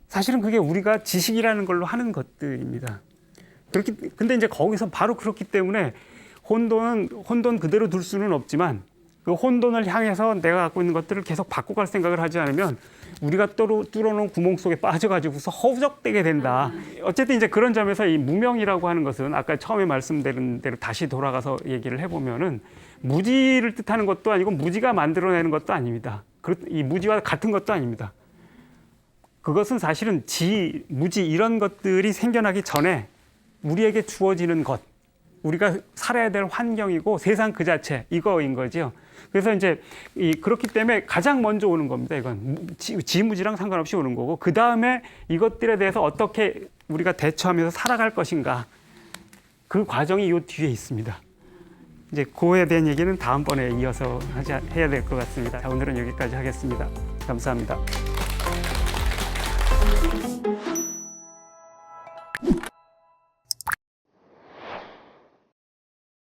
사실은 그게 우리가 지식이라는 걸로 하는 것들입니다. 근데 이제 거기서 바로 그렇기 때문에 혼돈 그대로 둘 수는 없지만 그 혼돈을 향해서 내가 갖고 있는 것들을 계속 바꿔갈 생각을 하지 않으면 우리가 뚫어놓은 구멍 속에 빠져가지고서 허우적대게 된다. 어쨌든 이제 그런 점에서 이 무명이라고 하는 것은 아까 처음에 말씀드린 대로 다시 돌아가서 얘기를 해보면은 무지를 뜻하는 것도 아니고 무지가 만들어내는 것도 아닙니다. 이 무지와 같은 것도 아닙니다. 그것은 사실은 무지 이런 것들이 생겨나기 전에 우리에게 주어지는 것, 우리가 살아야 될 환경이고 세상 그 자체 이거인 거죠. 그래서 이제 그렇기 때문에 가장 먼저 오는 겁니다. 이건 지무지랑 상관없이 오는 거고 그 다음에 이것들에 대해서 어떻게 우리가 대처하면서 살아갈 것인가 그 과정이 이 뒤에 있습니다. 이제 그거에 대한 얘기는 다음번에 이어서 해야 될 것 같습니다. 자, 오늘은 여기까지 하겠습니다. 감사합니다.